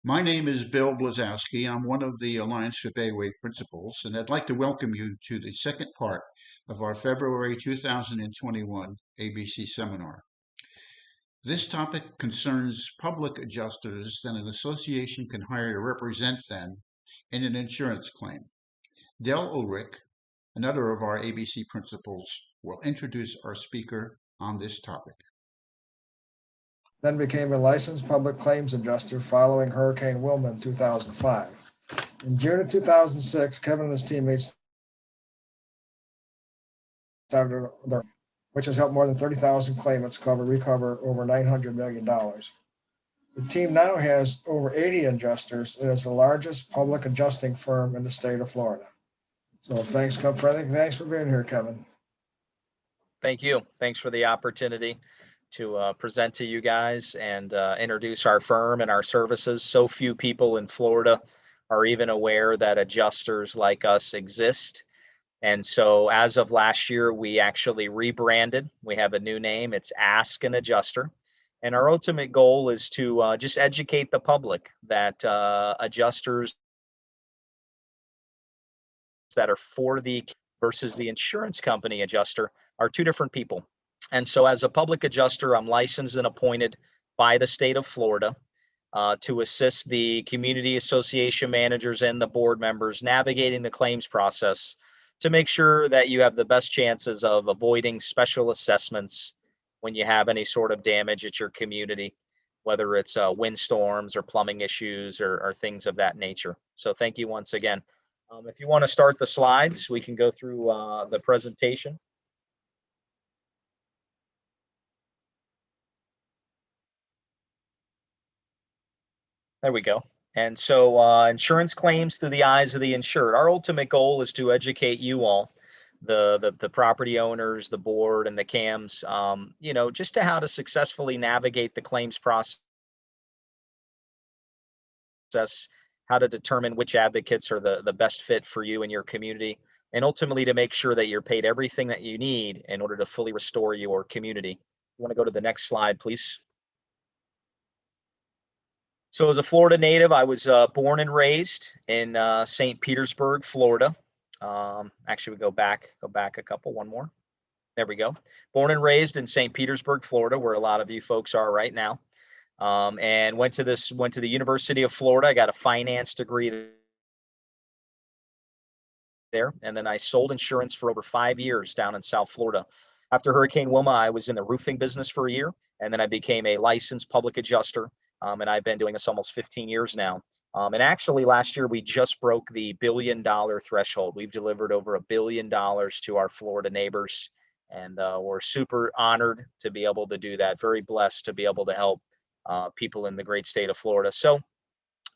My name is Bill Blazowski. I'm one of the Alliance for Bayway principals, and I'd like to welcome you to the second part of our February 2021 ABC seminar. This topic concerns public adjusters that an association can hire to represent them in an insurance claim. Del Ulrich, another of our ABC principals, will introduce our speaker on this topic. Then became a licensed public claims adjuster following Hurricane Wilma in 2005. In June of 2006, Kevin and his teammates started their, which has helped more than 30,000 claimants recover over $900 million. The team now has over 80 adjusters and is the largest public adjusting firm in the state of Florida. So thanks for being here, Kevin. Thank you. Thanks for the opportunity to present to you guys and introduce our firm and our services. So few people in Florida are even aware that adjusters like us exist. And so as of last year, we actually rebranded. We have a new name. It's Ask an Adjuster. And our ultimate goal is to just educate the public that adjusters that are for the versus the insurance company adjuster are two different people. And so as a public adjuster, I'm licensed and appointed by the state of Florida to assist the community association managers and the board members navigating the claims process to make sure that you have the best chances of avoiding special assessments when you have any sort of damage at your community, whether it's windstorms or plumbing issues or things of that nature. So thank you once again. If you want to start the slides, we can go through the presentation. There we go. And so insurance claims through the eyes of the insured. Our ultimate goal is to educate you all, the property owners, the board, and the CAMs, just to how to successfully navigate the claims process, how to determine which advocates are the best fit for you and your community, and ultimately to make sure that you're paid everything that you need in order to fully restore your community. You want to go to the next slide, please? So as a Florida native, I was born and raised in St. Petersburg, Florida. Actually, we go back a couple, one more. There we go. Born and raised in St. Petersburg, Florida, where a lot of you folks are right now. And went to the University of Florida. I got a finance degree there. And then I sold insurance for over 5 years down in South Florida. After Hurricane Wilma, I was in the roofing business for a year, and then I became a licensed public adjuster. And I've been doing this almost 15 years now. And actually last year, we just broke the $1 billion threshold. We've delivered over $1 billion to our Florida neighbors. And we're super honored to be able to do that. Very blessed to be able to help people in the great state of Florida. So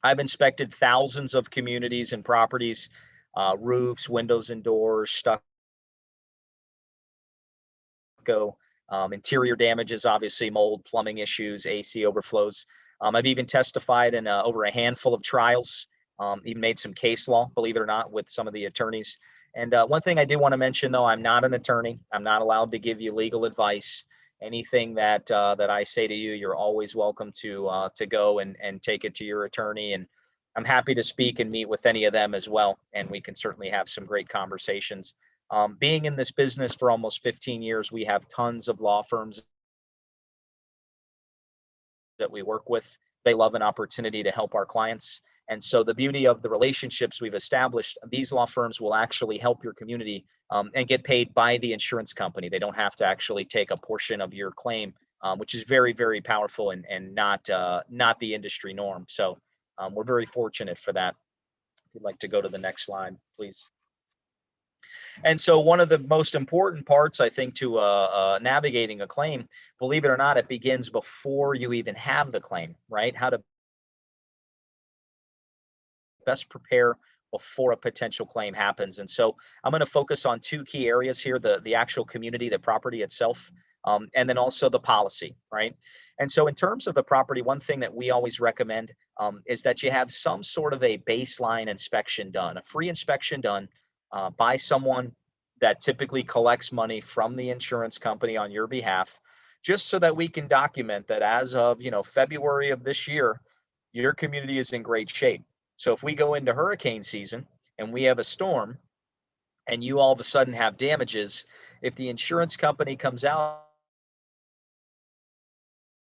I've inspected thousands of communities and properties, roofs, windows and doors, stucco, interior damages, obviously mold, plumbing issues, AC overflows. I've even testified in over a handful of trials, even made some case law, believe it or not, with some of the attorneys. And one thing I do want to mention, though, I'm not an attorney. I'm not allowed to give you legal advice. Anything that I say to you, you're always welcome to go and take it to your attorney. And I'm happy to speak and meet with any of them as well. And we can certainly have some great conversations. Being in this business for almost 15 years, we have tons of law firms that we work with. They love an opportunity to help our clients. And so the beauty of the relationships we've established, these law firms will actually help your community and get paid by the insurance company. They don't have to actually take a portion of your claim, which is very, very powerful and not the industry norm. So we're very fortunate for that. If you'd like to go to the next slide, please. And so one of the most important parts, I think, to navigating a claim, believe it or not, it begins before you even have the claim, right? How to best prepare before a potential claim happens. And so I'm going to focus on two key areas here, the actual community, the property itself, and then also the policy, right? And so in terms of the property, one thing that we always recommend is that you have some sort of a baseline inspection done, a free inspection done by someone that typically collects money from the insurance company on your behalf, just so that we can document that as of February of this year, your community is in great shape. So if we go into hurricane season and we have a storm and you all of a sudden have damages, if the insurance company comes out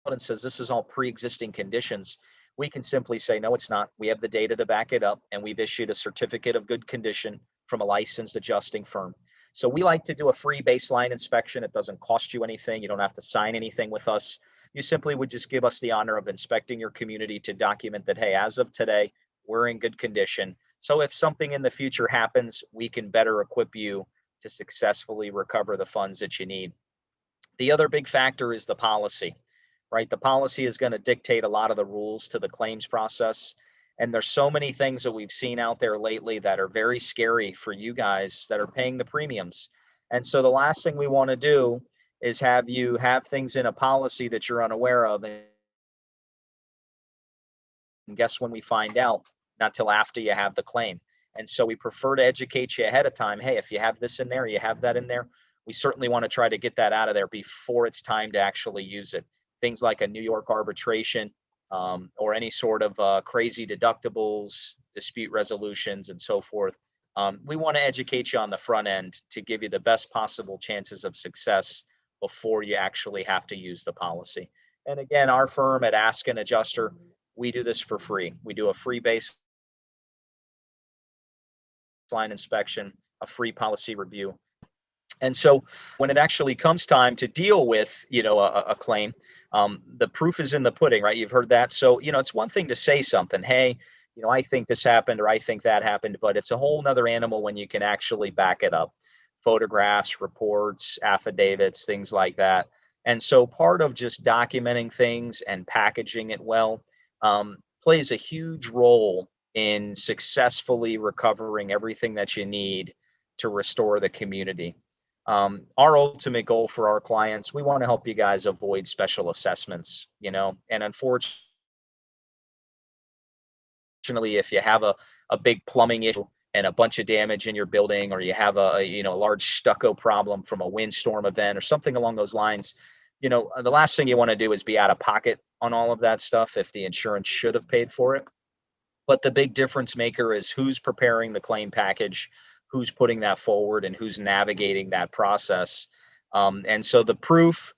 and says this is all pre-existing conditions, we can simply say, no, it's not. We have the data to back it up, and we've issued a certificate of good condition from a licensed adjusting firm. So we like to do a free baseline inspection. It doesn't cost you anything. You don't have to sign anything with us. You simply would just give us the honor of inspecting your community to document that, hey, as of today, we're in good condition. So if something in the future happens, we can better equip you to successfully recover the funds that you need. The other big factor is the policy, right? The policy is going to dictate a lot of the rules to the claims process. And there's so many things that we've seen out there lately that are very scary for you guys that are paying the premiums. And so the last thing we want to do is have you have things in a policy that you're unaware of. And guess when we find out? Not till after you have the claim. And so we prefer to educate you ahead of time. Hey, if you have this in there, you have that in there. We certainly want to try to get that out of there before it's time to actually use it. Things like a New York arbitration, or any sort of crazy deductibles, dispute resolutions, and so forth. We want to educate you on the front end to give you the best possible chances of success before you actually have to use the policy. And again, our firm at Ask an Adjuster, we do this for free. We do a free baseline inspection, a free policy review. And so when it actually comes time to deal with, a claim, the proof is in the pudding, right? You've heard that. So, it's one thing to say something, hey, I think this happened or I think that happened, but it's a whole nother animal when you can actually back it up. Photographs, reports, affidavits, things like that. And so part of just documenting things and packaging it well plays a huge role in successfully recovering everything that you need to restore the community. Our ultimate goal for our clients, we want to help you guys avoid special assessments, and unfortunately, if you have a big plumbing issue and a bunch of damage in your building, or you have a large stucco problem from a windstorm event or something along those lines, the last thing you want to do is be out of pocket on all of that stuff if the insurance should have paid for it. But the big difference maker is who's preparing the claim package, who's putting that forward, and who's navigating that process. And so the proof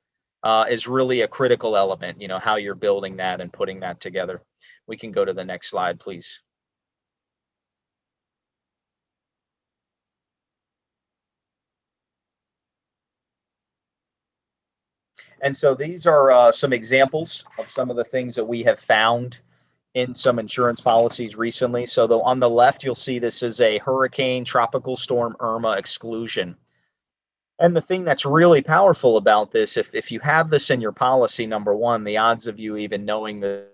is really a critical element, how you're building that and putting that together. We can go to the next slide, please. And so these are some examples of some of the things that we have found in some insurance policies recently. So on the left, you'll see this is a Hurricane Tropical Storm Irma exclusion. And the thing that's really powerful about this, if you have this in your policy, number one, the odds of you even knowing that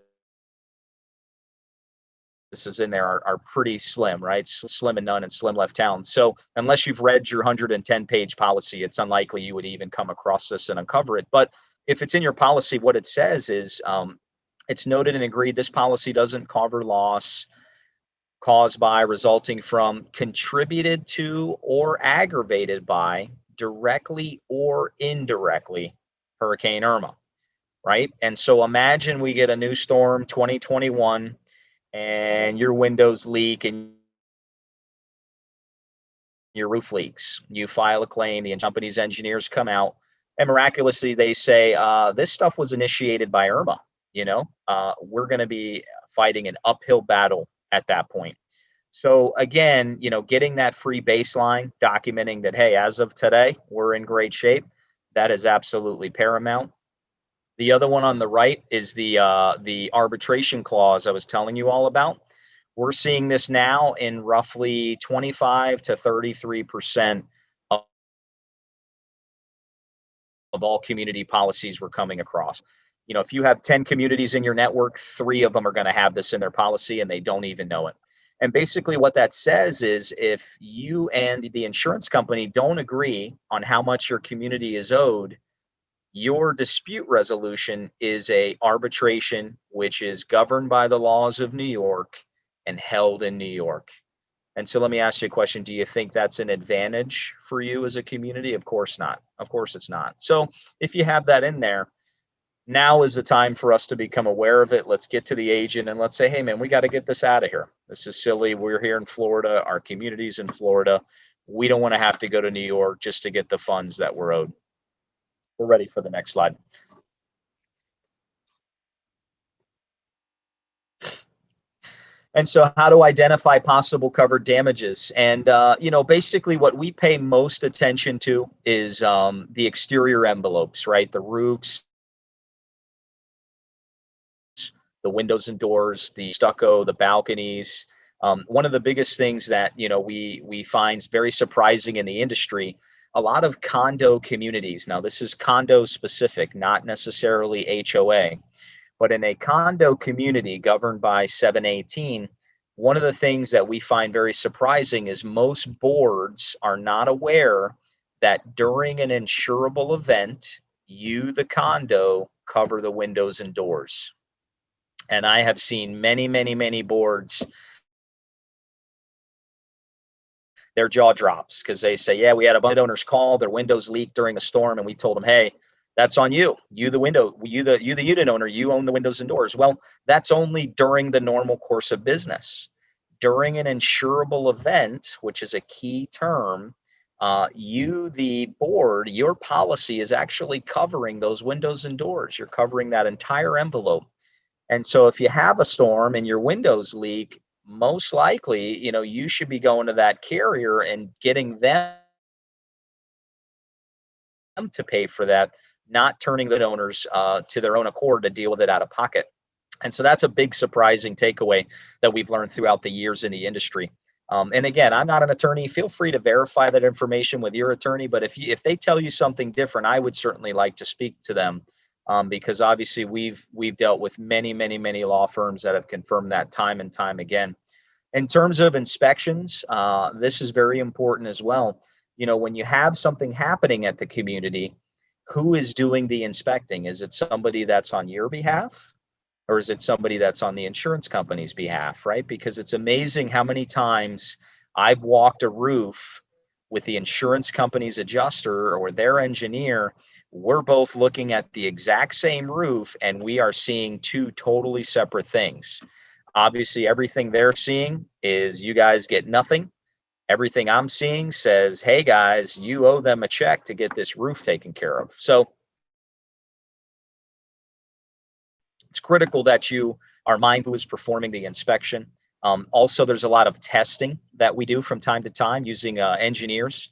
this is in there are pretty slim, right? Slim and none, and slim left town. So unless you've read your 110-page policy, it's unlikely you would even come across this and uncover it. But if it's in your policy, what it says is it's noted and agreed this policy doesn't cover loss caused by, resulting from, contributed to, or aggravated by, directly or indirectly, Hurricane Irma, right? And so imagine we get a new storm, 2021, and your windows leak and your roof leaks. You file a claim, the company's engineers come out, and miraculously they say, this stuff was initiated by Irma. We're going to be fighting an uphill battle at that point. So again, getting that free baseline, documenting that, hey, as of today, we're in great shape, that is absolutely paramount. The other one on the right is the arbitration clause I was telling you all about. We're seeing this now in roughly 25 to 33% of all community policies we're coming across. If you have 10 communities in your network, 3 of them are going to have this in their policy and they don't even know it. And basically what that says is if you and the insurance company don't agree on how much your community is owed, your dispute resolution is a arbitration which is governed by the laws of New York and held in New York. And so let me ask you a question. Do you think that's an advantage for you as a community? Of course not. Of course it's not. So if you have that in there, Now is the time for us to become aware of it. Let's get to the agent and let's say, hey, man, we got to get this out of here. This is silly. We're here in Florida. Our community's in Florida. We don't want to have to go to New York just to get the funds that we're owed. We're ready for the next slide. And so how to identify possible covered damages. And, basically what we pay most attention to is the exterior envelopes, right? The roofs, the windows and doors, the stucco, the balconies. One of the biggest things that, we find very surprising in the industry, a lot of condo communities. Now, this is condo specific, not necessarily HOA. But in a condo community governed by 718, one of the things that we find very surprising is most boards are not aware that during an insurable event, you, the condo, cover the windows and doors. And I have seen many, many, many boards, their jaw drops because they say, yeah, we had a bunch of owners call, their windows leaked during a storm, and we told them, hey, that's on you. You, the unit owner, you own the windows and doors. Well, that's only during the normal course of business. During an insurable event, which is a key term, you, the board, your policy is actually covering those windows and doors. You're covering that entire envelope. And so if you have a storm and your windows leak, most likely, you should be going to that carrier and getting them to pay for that, not turning the owners to their own accord to deal with it out of pocket. And so that's a big surprising takeaway that we've learned throughout the years in the industry. And again, I'm not an attorney. Feel free to verify that information with your attorney. But if they tell you something different, I would certainly like to speak to them, because obviously we've dealt with many, many, many law firms that have confirmed that time and time again. In terms of inspections, this is very important as well. When you have something happening at the community, who is doing the inspecting? Is it somebody that's on your behalf? Or is it somebody that's on the insurance company's behalf, right? Because it's amazing how many times I've walked a roof with the insurance company's adjuster or their engineer. We're both looking at the exact same roof and we are seeing two totally separate things. Obviously, everything they're seeing is you guys get nothing. Everything I'm seeing says, hey guys, you owe them a check to get this roof taken care of. So it's critical that you are mindful who's performing the inspection. Also, there's a lot of testing that we do from time to time using engineers.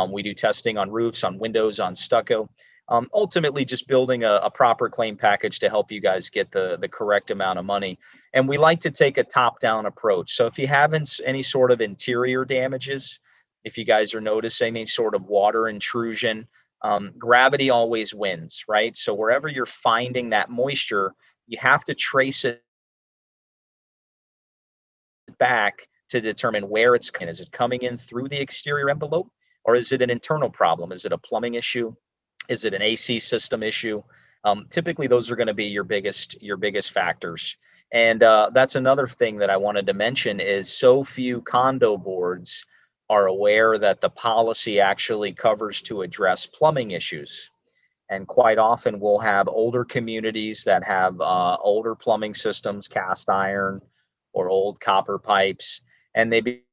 We do testing on roofs, on windows, on stucco. Ultimately, just building a proper claim package to help you guys get the correct amount of money. And we like to take a top-down approach. So if you have any sort of interior damages, if you guys are noticing any sort of water intrusion, gravity always wins, right? So wherever you're finding that moisture, you have to trace it back to determine where it's coming. Is it coming in through the exterior envelope, or is it an internal problem? Is it a plumbing issue? Is it an AC system issue? Typically, those are going to be your biggest factors. And that's another thing that I wanted to mention is so few condo boards are aware that the policy actually covers to address plumbing issues. And quite often we'll have older communities that have older plumbing systems, cast iron or old copper pipes, and they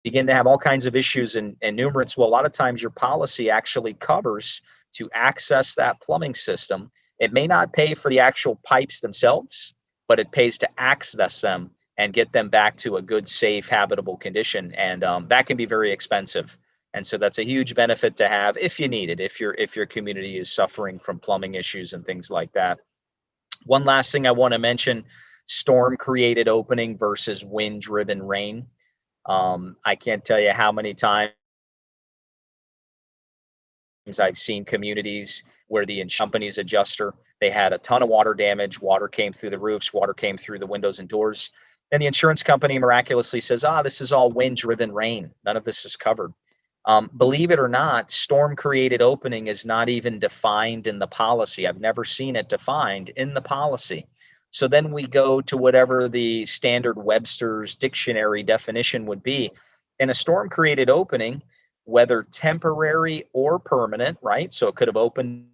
begin to have all kinds of issues and numerous. Well, a lot of times your policy actually covers to access that plumbing system. It may not pay for the actual pipes themselves, but it pays to access them and get them back to a good, safe, habitable condition. And that can be very expensive. And so that's a huge benefit to have if you need it, if your community is suffering from plumbing issues and things like that. One last thing I want to mention, storm created opening versus wind driven rain. I can't tell you how many times I've seen communities where the company's adjuster, they had a ton of water damage. Water came through the roofs, water came through the windows and doors. And the insurance company miraculously says, this is all wind driven rain. None of this is covered. Believe it or not, storm created opening is not even defined in the policy. I've never seen it defined in the policy. So then we go to whatever the standard Webster's dictionary definition would be. In a storm created opening, whether temporary or permanent, right? So it could have opened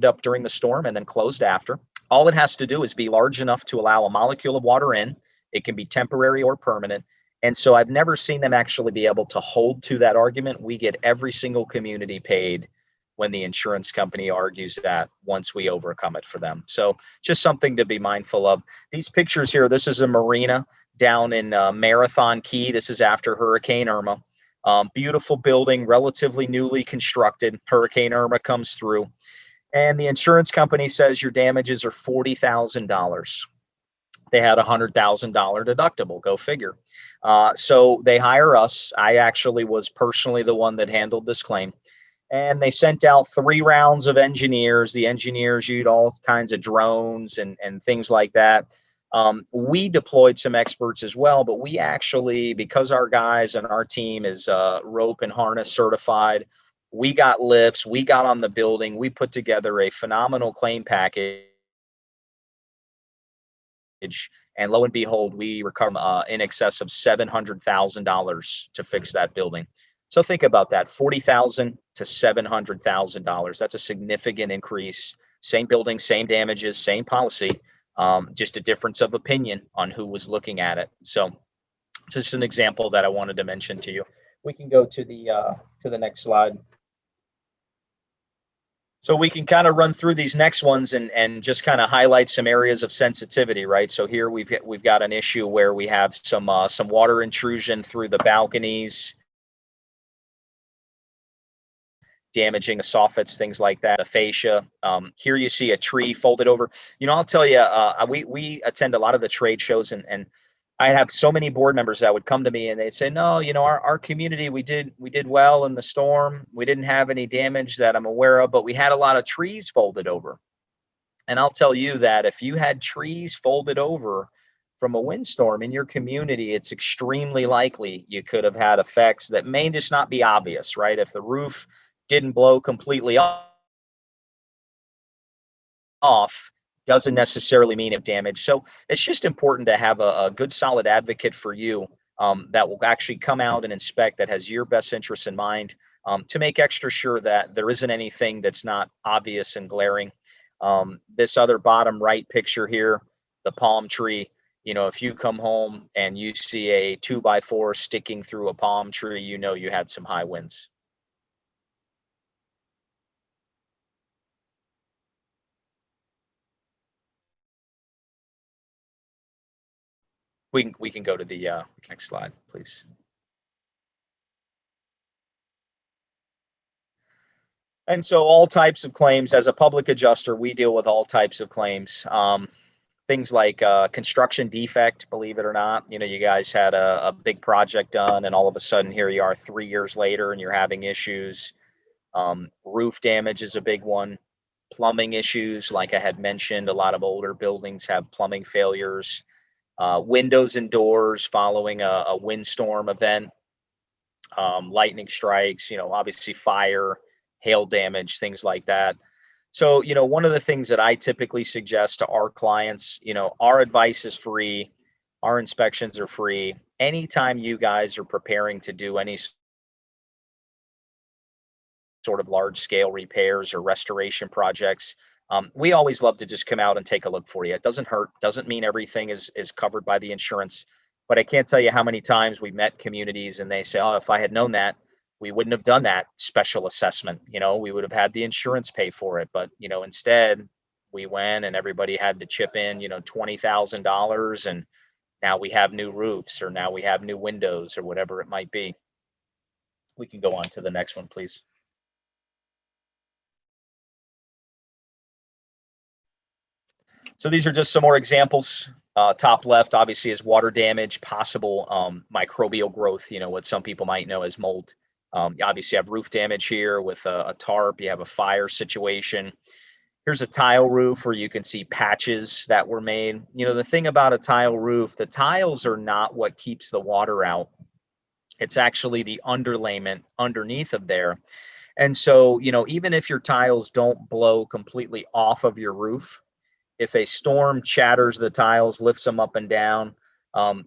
up during the storm and then closed after. All it has to do is be large enough to allow a molecule of water in. It can be temporary or permanent. And so I've never seen them actually be able to hold to that argument. We get every single community paid when the insurance company argues that once we overcome it for them. So just something to be mindful of. These pictures here, this is a marina down in Marathon Key. This is after Hurricane Irma. Beautiful building, relatively newly constructed. Hurricane Irma comes through, and the insurance company says your damages are $40,000. They had a $100,000 deductible. Go figure. So they hire us. I actually was personally the one that handled this claim. And they sent out 3 rounds of engineers. The engineers used all kinds of drones and things like that. We deployed some experts as well, but we actually, because our guys and our team is rope and harness certified, we got lifts, we got on the building, we put together a phenomenal claim package. And lo and behold, we recovered in excess of $700,000 to fix that building. So think about that, $40,000 to $700,000. That's a significant increase. Same building, same damages, same policy, just a difference of opinion on who was looking at it. So just an example that I wanted to mention to you. We can go to the next slide. So we can kind of run through these next ones and just kind of highlight some areas of sensitivity, right? So here we've got an issue where we have some water intrusion through the balconies, damaging the soffits, things like that, a fascia. Here you see a tree folded over. I'll tell you, we attend a lot of the trade shows, and I have so many board members that would come to me and they'd say, no, our community, we did well in the storm. We didn't have any damage that I'm aware of, but we had a lot of trees folded over. And I'll tell you that if you had trees folded over from a windstorm in your community, it's extremely likely you could have had effects that may just not be obvious, right? If the roof didn't blow completely off, doesn't necessarily mean it damage. So it's just important to have a good, solid advocate for you that will actually come out and inspect, that has your best interests in mind, to make extra sure that there isn't anything that's not obvious and glaring. This other bottom right picture here, the palm tree, if you come home and you see a 2x4 sticking through a palm tree, you had some high winds. We can go to the next slide, please. And so all types of claims. As a public adjuster, we deal with all types of claims. Things like construction defect, believe it or not. You guys had a big project done, and all of a sudden here you are 3 years later and you're having issues. Roof damage is a big one. Plumbing issues, like I had mentioned, a lot of older buildings have plumbing failures. Windows and doors following a windstorm event, lightning strikes, obviously fire, hail damage, things like that. So, one of the things that I typically suggest to our clients, our advice is free, our inspections are free. Anytime you guys are preparing to do any sort of large scale repairs or restoration projects, we always love to just come out and take a look for you. It doesn't hurt, doesn't mean everything is covered by the insurance, but I can't tell you how many times we met communities and they say, oh, if I had known that, we wouldn't have done that special assessment. We would have had the insurance pay for it. But, instead we went and everybody had to chip in, $20,000, and now we have new roofs, or now we have new windows, or whatever it might be. We can go on to the next one, please. So these are just some more examples. Top left, obviously, is water damage, possible microbial growth, what some people might know as mold. You obviously have roof damage here with a tarp. You have a fire situation. Here's a tile roof where you can see patches that were made. The thing about a tile roof, the tiles are not what keeps the water out. It's actually the underlayment underneath of there. And so, even if your tiles don't blow completely off of your roof, if a storm shatters the tiles, lifts them up and down,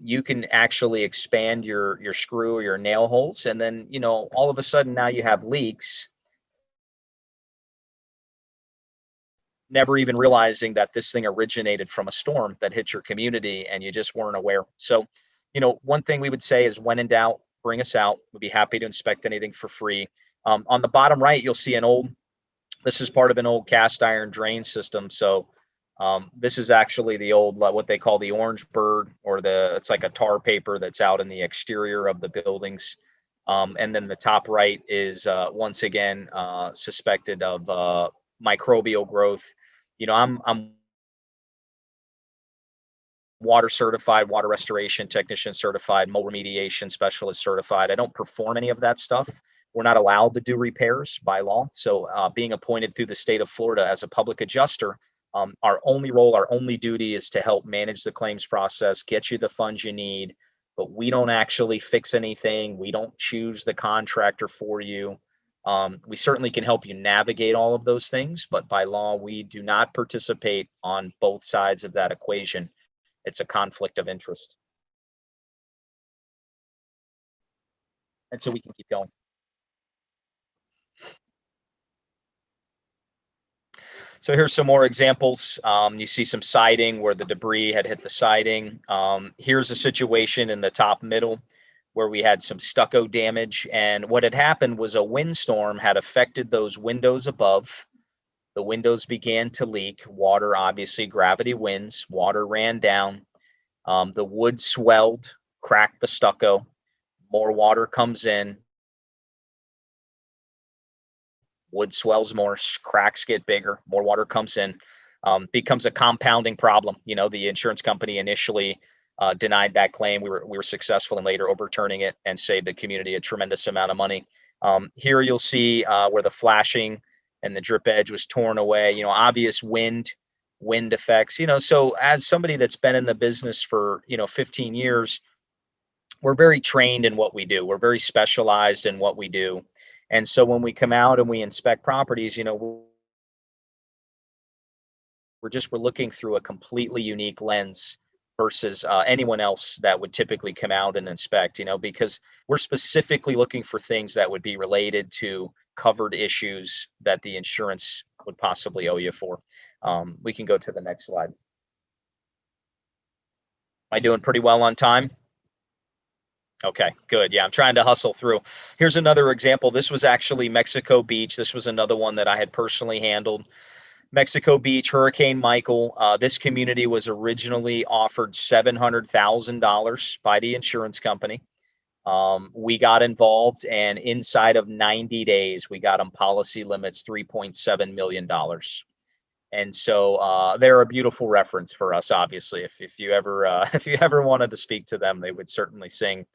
you can actually expand your screw or your nail holes. And then, all of a sudden now you have leaks. never even realizing that this thing originated from a storm that hit your community and you just weren't aware. So, one thing we would say is when in doubt, bring us out. We'd be happy to inspect anything for free. On the bottom right, you'll see this is part of an old cast iron drain system. So this is actually the old, what they call the orange bird, or it's like a tar paper that's out in the exterior of the buildings. And then the top right is once again suspected of microbial growth. I'm water certified, water restoration technician certified, mold remediation specialist certified. I don't perform any of that stuff. We're not allowed to do repairs by law. So being appointed through the state of Florida as a public adjuster, our only role, our only duty is to help manage the claims process, get you the funds you need, but we don't actually fix anything. We don't choose the contractor for you. We certainly can help you navigate all of those things, but by law, we do not participate on both sides of that equation. It's a conflict of interest. And so we can keep going. So here's some more examples. You see some siding where the debris had hit the siding. Here's a situation in the top middle where we had some stucco damage. And what had happened was a windstorm had affected those windows above. The windows began to leak. Water, obviously, gravity wins. Water ran down. The wood swelled, cracked the stucco. More water comes in. Wood swells more, cracks get bigger, more water comes in, becomes a compounding problem. The insurance company initially denied that claim. We were successful in later overturning it and saved the community a tremendous amount of money. Here you'll see where the flashing and the drip edge was torn away. Obvious wind effects. So as somebody that's been in the business for 15 years, we're very trained in what we do. We're very specialized in what we do. And so when we come out and we inspect properties, we're looking through a completely unique lens versus anyone else that would typically come out and inspect, because we're specifically looking for things that would be related to covered issues that the insurance would possibly owe you for. We can go to the next slide. Am I doing pretty well on time? Okay, good. Yeah, I'm trying to hustle through. Here's another example. This was actually Mexico Beach. This was another one that I had personally handled. Mexico Beach, Hurricane Michael. This community was originally offered $700,000 by the insurance company. We got involved, and inside of 90 days, we got them policy limits, $3.7 million. And so they're a beautiful reference for us, obviously. If you ever wanted to speak to them, they would certainly sing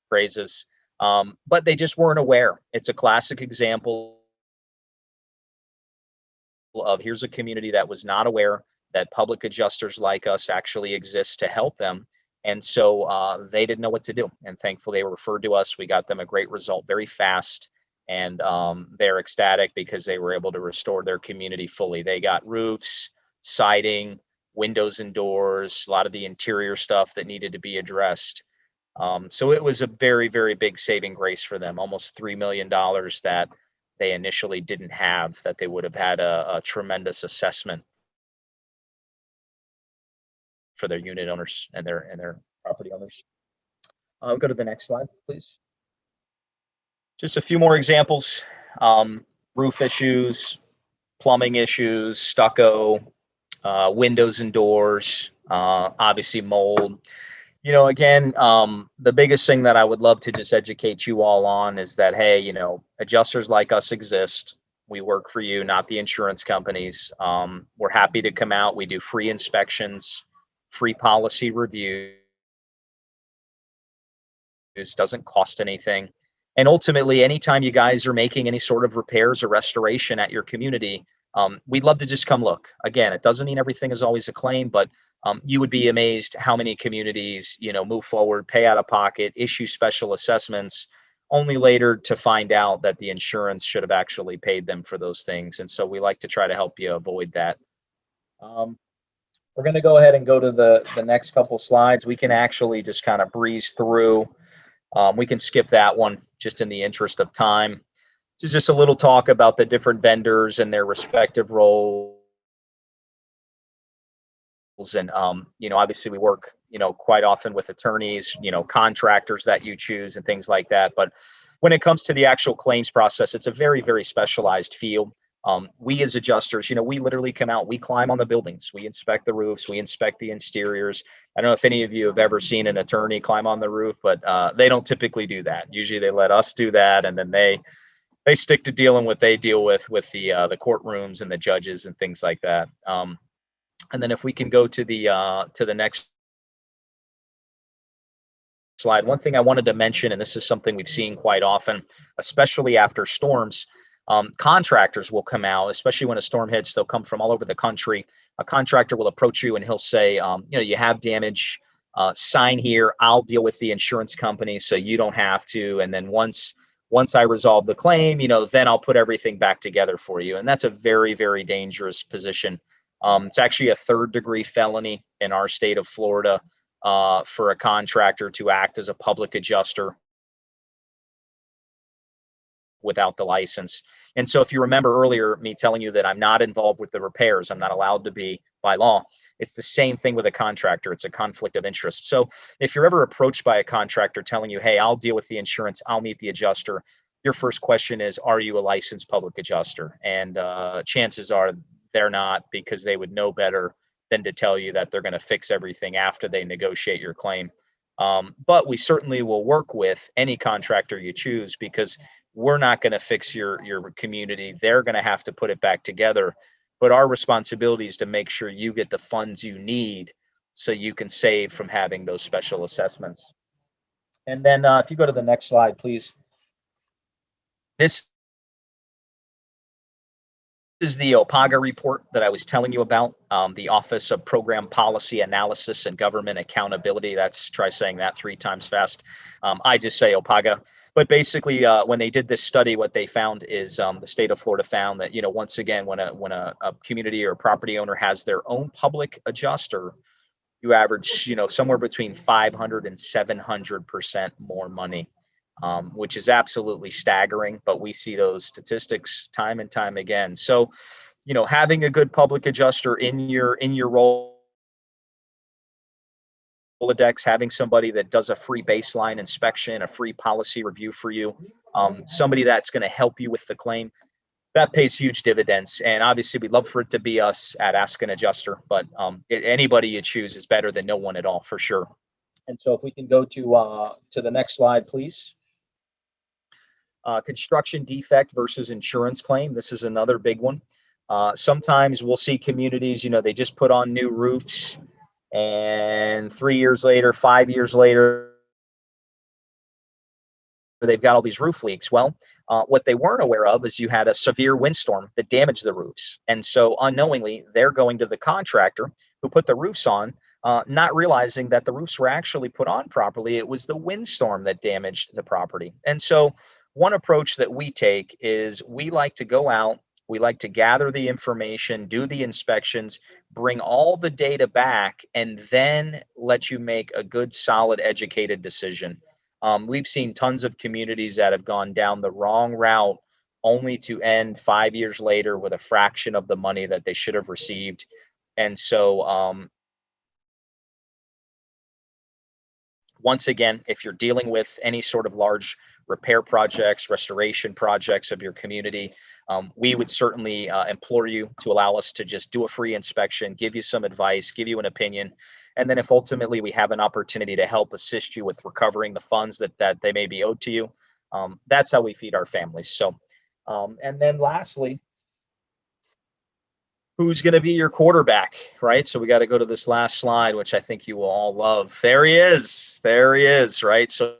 praises. But they just weren't aware. It's a classic example of here's a community that was not aware that public adjusters like us actually exist to help them. And so they didn't know what to do. And thankfully, they were referred to us. We got them a great result very fast. And they're ecstatic because they were able to restore their community fully. They got roofs, siding, windows and doors, a lot of the interior stuff that needed to be addressed. So it was a very, very big saving grace for them, almost $3 million that they initially didn't have, that they would have had a tremendous assessment for their unit owners and their property owners. Go to the next slide, please. Just a few more examples. Roof issues, plumbing issues, stucco, windows and doors, obviously mold. Again, the biggest thing that I would love to just educate you all on is that, hey, adjusters like us exist. We work for you, not the insurance companies. We're happy to come out. We do free inspections, free policy reviews. Doesn't cost anything. And ultimately, anytime you guys are making any sort of repairs or restoration at your community, we'd love to just come look. Again, it doesn't mean everything is always a claim, but you would be amazed how many communities, move forward, pay out of pocket, issue special assessments, only later to find out that the insurance should have actually paid them for those things. And so we like to try to help you avoid that. We're going to go ahead and go to the next couple slides. We can actually just kind of breeze through. We can skip that one just in the interest of time. So just a little talk about the different vendors and their respective roles. And obviously we work quite often with attorneys, contractors that you choose and things like that. But when it comes to the actual claims process, it's a very, very specialized field. We as adjusters, we literally come out, we climb on the buildings, we inspect the roofs, we inspect the exteriors. I don't know if any of you have ever seen an attorney climb on the roof, but they don't typically do that. Usually they let us do that, and then they stick to dealing what they deal with the courtrooms and the judges and things like that. And then if we can go to the next slide, one thing I wanted to mention, and this is something we've seen quite often, especially after storms, contractors will come out, especially when a storm hits. They'll come from all over the country. A contractor will approach you and he'll say, you have damage, sign here. I'll deal with the insurance company, so you don't have to. And then once I resolve the claim, then I'll put everything back together for you. And that's a very, very dangerous position. It's actually a third-degree felony in our state of Florida for a contractor to act as a public adjuster without the license. And so if you remember earlier me telling you that I'm not involved with the repairs, I'm not allowed to be by law, it's the same thing with a contractor. It's a conflict of interest. So if you're ever approached by a contractor telling you, hey, I'll deal with the insurance, I'll meet the adjuster, your first question is, are you a licensed public adjuster? And chances are they're not, because they would know better than to tell you that they're going to fix everything after they negotiate your claim. But we certainly will work with any contractor you choose, because we're not going to fix your community. They're going to have to put it back together. But our responsibility is to make sure you get the funds you need so you can save from having those special assessments. And then if you go to the next slide, please. This is the OPAGA report that I was telling you about, the Office of Program Policy Analysis and Government Accountability. Try saying that 3 times fast. I just say OPAGA. But basically, when they did this study, what they found is the state of Florida found that, once again, when a community or a property owner has their own public adjuster, you average, somewhere between 500 and 700% more money. Which is absolutely staggering, but we see those statistics time and time again. So, having a good public adjuster in your Rolodex, having somebody that does a free baseline inspection, a free policy review for you, somebody that's going to help you with the claim, that pays huge dividends. And obviously, we'd love for it to be us at Ask an Adjuster, but anybody you choose is better than no one at all, for sure. And so, if we can go to the next slide, please. Construction defect versus insurance claim. This is another big one. Sometimes we'll see communities, they just put on new roofs, and 3 years later, 5 years later, they've got all these roof leaks. Well, what they weren't aware of is you had a severe windstorm that damaged the roofs. And so unknowingly, they're going to the contractor who put the roofs on, not realizing that the roofs were actually put on properly. It was the windstorm that damaged the property. And so one approach that we take is we like to go out, we like to gather the information, do the inspections, bring all the data back, and then let you make a good, solid, educated decision. We've seen tons of communities that have gone down the wrong route only to end 5 years later with a fraction of the money that they should have received. And so once again, if you're dealing with any sort of large repair projects, restoration projects of your community, we would certainly implore you to allow us to just do a free inspection, give you some advice, give you an opinion. And then if ultimately we have an opportunity to help assist you with recovering the funds that they may be owed to you, that's how we feed our families. So, and then lastly, who's going to be your quarterback, right? So we got to go to this last slide, which I think you will all love. There he is, right? So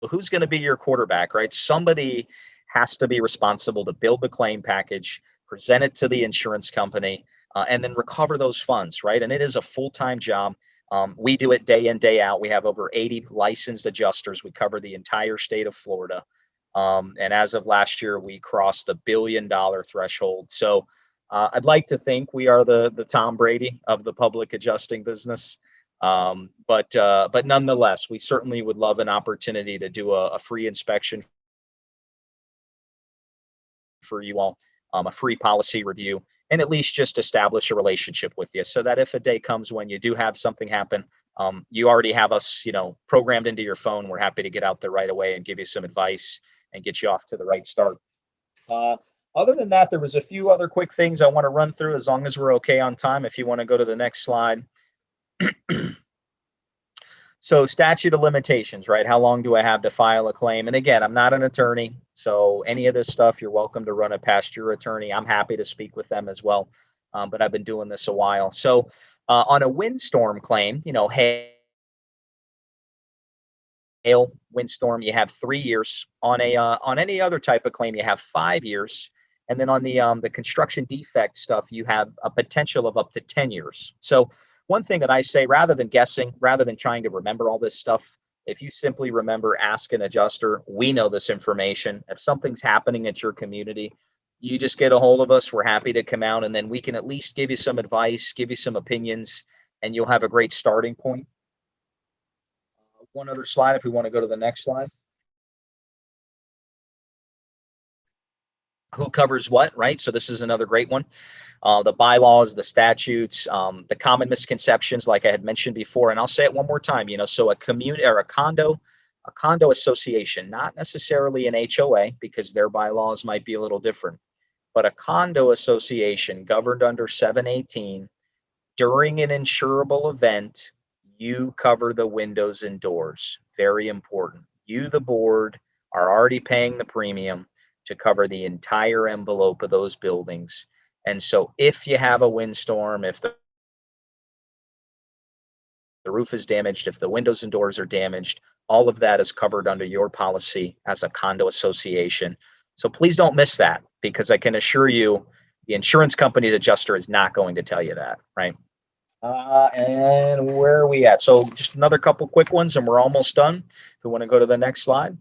who's going to be your quarterback, right? Somebody has to be responsible to build the claim package, present it to the insurance company, and then recover those funds, right? And it is a full-time job. We do it day in, day out. We have over 80 licensed adjusters. We cover the entire state of Florida. And as of last year, we crossed the $1 billion threshold. So I'd like to think we are the Tom Brady of the public adjusting business. But nonetheless, we certainly would love an opportunity to do a free inspection for you all, a free policy review, and at least just establish a relationship with you, so that if a day comes when you do have something happen, you already have us, programmed into your phone. We're happy to get out there right away and give you some advice and get you off to the right start. Uh, Other than that, there was a few other quick things I want to run through, as long as we're okay on time. If you want to go to the next slide. So statute of limitations, right? How long do I have to file a claim? And again, I'm not an attorney, so any of this stuff, you're welcome to run it past your attorney. I'm happy to speak with them as well, but I've been doing this a while. So on a windstorm claim, hail, windstorm, you have 3 years. On any other type of claim, you have 5 years. And then on the construction defect stuff, you have a potential of up to 10 years. So one thing that I say, rather than guessing, rather than trying to remember all this stuff, if you simply remember, ask an adjuster. We know this information. If something's happening at your community, you just get a hold of us. We're happy to come out, and then we can at least give you some advice, give you some opinions, and you'll have a great starting point. One other slide, if we want to go to the next slide. Who covers what, right? So this is another great one. The bylaws, the statutes, the common misconceptions, like I had mentioned before, and I'll say it one more time. So a community or a condo association, not necessarily an HOA, because their bylaws might be a little different, but a condo association governed under 718, during an insurable event, you cover the windows and doors. Very important. You, the board, are already paying the premium to cover the entire envelope of those buildings. And so if you have a windstorm, if the roof is damaged, if the windows and doors are damaged, all of that is covered under your policy as a condo association. So please don't miss that, because I can assure you the insurance company's adjuster is not going to tell you that, right? And where are we at? So just another couple quick ones and we're almost done. If we want to go to the next slide.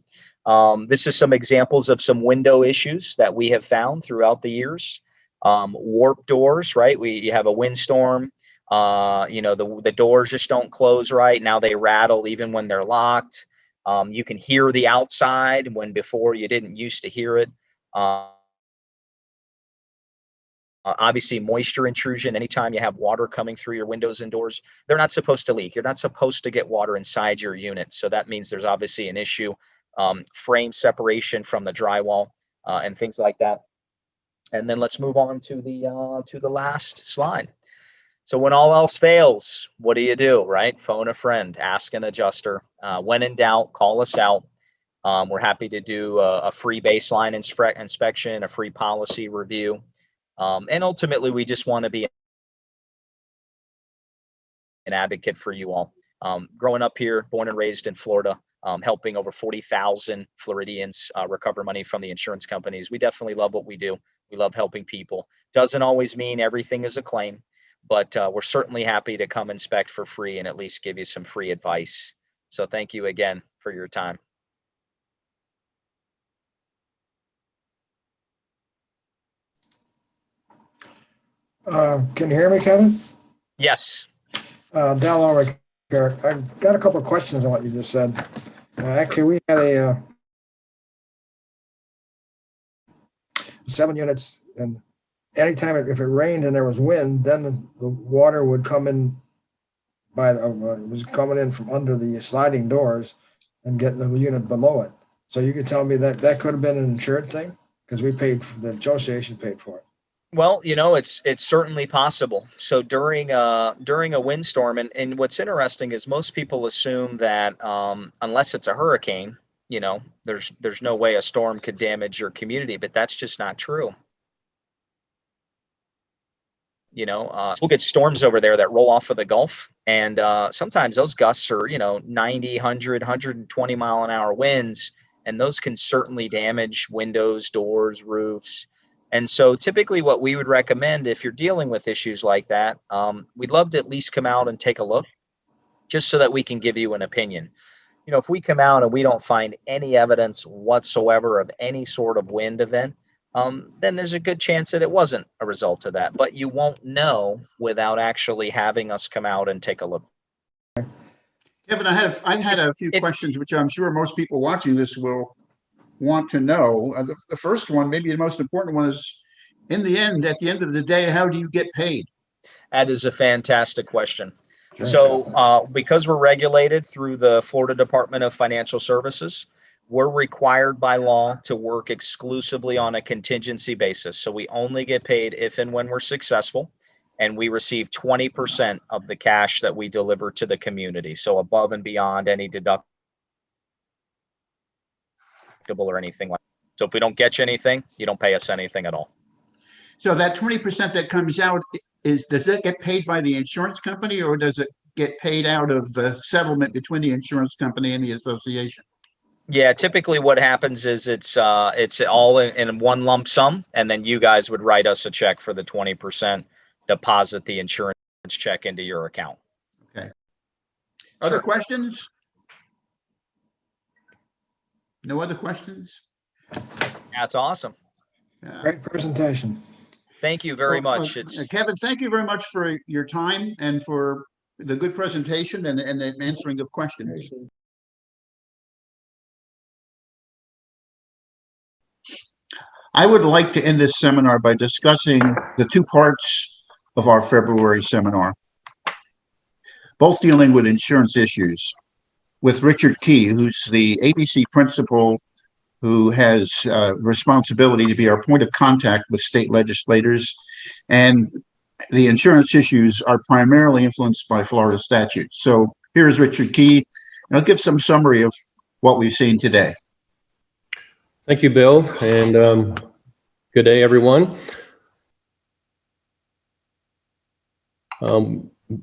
This is some examples of some window issues that we have found throughout the years. Warp doors, right? You have a windstorm, the doors just don't close right. Now they rattle even when they're locked. You can hear the outside when before you didn't used to hear it. Obviously, moisture intrusion. Anytime you have water coming through your windows and doors, they're not supposed to leak. You're not supposed to get water inside your unit. So that means there's obviously an issue. Frame separation from the drywall and things like that. And then let's move on to the last slide. So when all else fails, what do? Right? Phone a friend, ask an adjuster. When in doubt, call us out. We're happy to do a free baseline inspection, a free policy review. And ultimately, we just want to be an advocate for you all. Growing up here, born and raised in Florida, helping over 40,000 Floridians recover money from the insurance companies. We definitely love what we do. We love helping people. Doesn't always mean everything is a claim, but we're certainly happy to come inspect for free and at least give you some free advice. So thank you again for your time. Can you hear me, Kevin? Yes. Dal Ulrich here. I've got a couple of questions on what you just said. Actually, we had 7 units, and anytime if it rained and there was wind, then the water would come in it was coming in from under the sliding doors and getting the unit below it. So you could tell me that could have been an insured thing, because the association paid for it. Well, it's certainly possible. So during a windstorm, and what's interesting is most people assume that unless it's a hurricane, there's no way a storm could damage your community, but that's just not true. We'll get storms over there that roll off of the Gulf, and sometimes those gusts are 90, 100, 120 mile an hour winds, and those can certainly damage windows, doors, roofs. And so typically what we would recommend, if you're dealing with issues like that, we'd love to at least come out and take a look, just so that we can give you an opinion. If we come out and we don't find any evidence whatsoever of any sort of wind event, then there's a good chance that it wasn't a result of that. But you won't know without actually having us come out and take a look. Kevin, I've had a few questions, which I'm sure most people watching this will want to know. The first one, maybe the most important one, is in the end, at the end of the day, how do you get paid? That is a fantastic question. So, because we're regulated through the Florida Department of Financial Services, we're required by law to work exclusively on a contingency basis. So we only get paid if and when we're successful, and we receive 20% of the cash that we deliver to the community. So above and beyond any deductible or anything like that. So if we don't get you anything, you don't pay us anything at all. So that 20% that comes out does that get paid by the insurance company, or does it get paid out of the settlement between the insurance company and the association? Yeah, typically what happens is it's all in one lump sum, and then you guys would write us a check for the 20%, deposit the insurance check into your account. Okay. Other Sure. questions? No other questions? That's awesome. Great presentation. Thank you very Well, much. It's Kevin, thank you very much for your time and for the good presentation and the answering of questions. I would like to end this seminar by discussing the two parts of our February seminar, both dealing with insurance issues, with Richard Key, who's the ABC principal who has responsibility to be our point of contact with state legislators. And the insurance issues are primarily influenced by Florida statutes. So here's Richard Key, and I'll give some summary of what we've seen today. Thank you, Bill, and good day, everyone.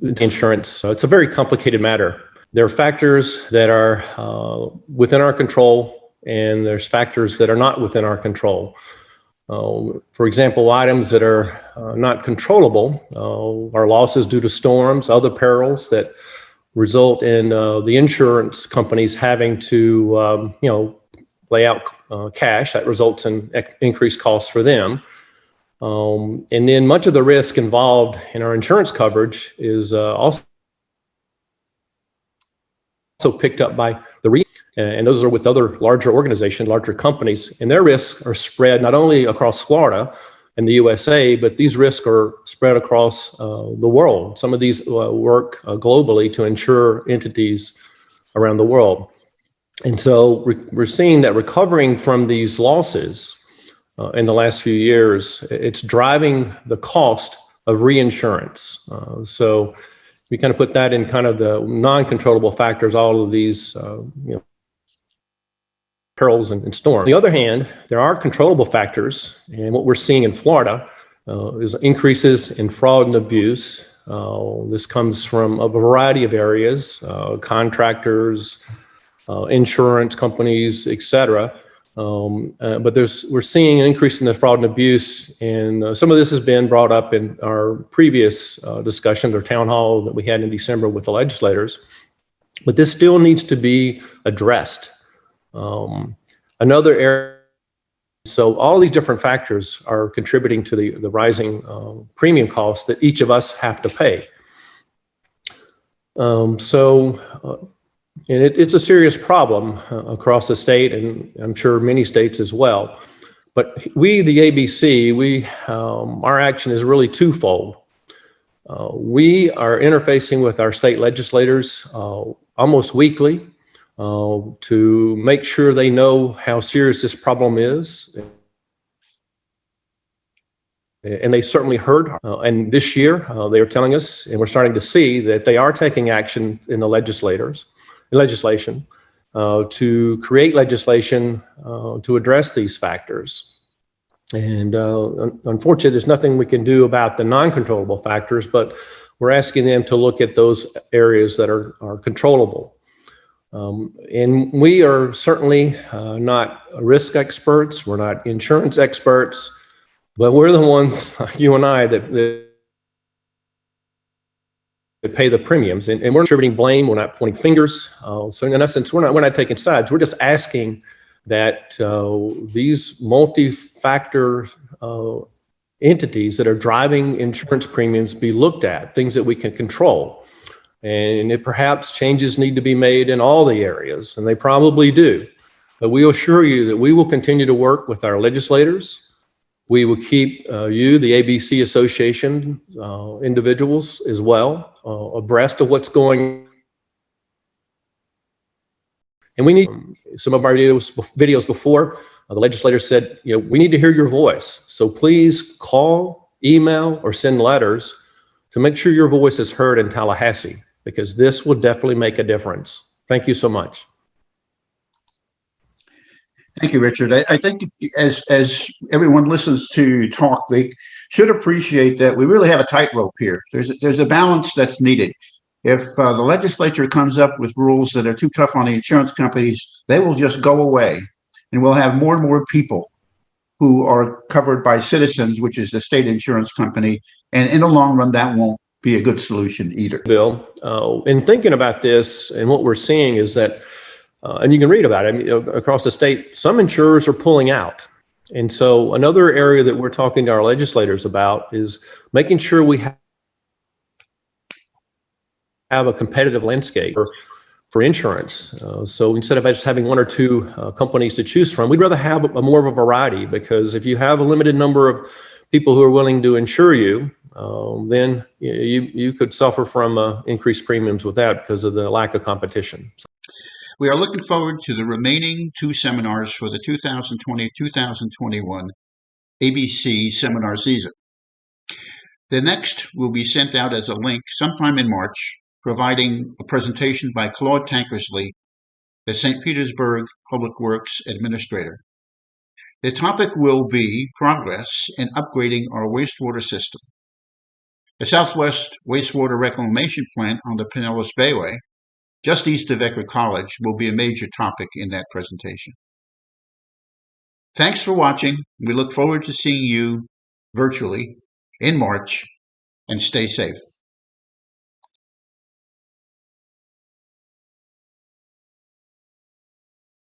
Insurance, it's a very complicated matter. There are factors that are within our control, and there's factors that are not within our control. For example, items that are not controllable are losses due to storms, other perils that result in the insurance companies having to, lay out cash that results in increased costs for them. And then much of the risk involved in our insurance coverage is also picked up by the and those are with other larger organizations, larger companies, and their risks are spread not only across Florida and the USA, but these risks are spread across the world. Some of these work globally to insure entities around the world. And so we're seeing that recovering from these losses in the last few years, it's driving the cost of reinsurance. So we kind of put that in kind of the non-controllable factors, all of these, perils and storms. On the other hand, there are controllable factors, and what we're seeing in Florida is increases in fraud and abuse. This comes from a variety of areas, contractors, insurance companies, etc. But we're seeing an increase in the fraud and abuse, and some of this has been brought up in our previous discussions or town hall that we had in December with the legislators. But this still needs to be addressed. Another area, so all these different factors are contributing to the rising premium costs that each of us have to pay. And it's a serious problem across the state, and I'm sure many states as well. But we, the ABC, our action is really twofold. We are interfacing with our state legislators almost weekly to make sure they know how serious this problem is. And they certainly heard. And this year, they are telling us, and we're starting to see that they are taking action in the legislation to create legislation to address these factors. And unfortunately, there's nothing we can do about the non-controllable factors, but we're asking them to look at those areas that are controllable. And we are certainly not risk experts, we're not insurance experts, but we're the ones, you and I, that pay the premiums, and we're attributing blame. We're not pointing fingers. So in essence, we're not taking sides. We're just asking that these multi-factor entities that are driving insurance premiums be looked at, things that we can control. And perhaps changes need to be made in all the areas, and they probably do. But we assure you that we will continue to work with our legislators We will keep you, the ABC Association individuals as well, abreast of what's going on. And we need some of our videos before. The legislator said, we need to hear your voice. So please call, email, or send letters to make sure your voice is heard in Tallahassee, because this will definitely make a difference. Thank you so much. Thank you, Richard. I think as everyone listens to you talk, they should appreciate that we really have a tightrope here. There's a balance that's needed. If the legislature comes up with rules that are too tough on the insurance companies, they will just go away, and we'll have more and more people who are covered by Citizens, which is the state insurance company, and in the long run, that won't be a good solution either. Bill, in thinking about this, and what we're seeing is that, and you can read about it across the state, some insurers are pulling out. And so another area that we're talking to our legislators about is making sure we have a competitive landscape for insurance. So instead of just having one or two companies to choose from, we'd rather have more of a variety, because if you have a limited number of people who are willing to insure you, then you could suffer from increased premiums with that because of the lack of competition. We are looking forward to the remaining two seminars for the 2020-2021 ABC seminar season. The next will be sent out as a link sometime in March, providing a presentation by Claude Tankersley, the St. Petersburg Public Works Administrator. The topic will be progress in upgrading our wastewater system. The Southwest Wastewater Reclamation Plant on the Pinellas Bayway, just east of Eckerd College, will be a major topic in that presentation. Thanks for watching. We look forward to seeing you virtually in March, and stay safe.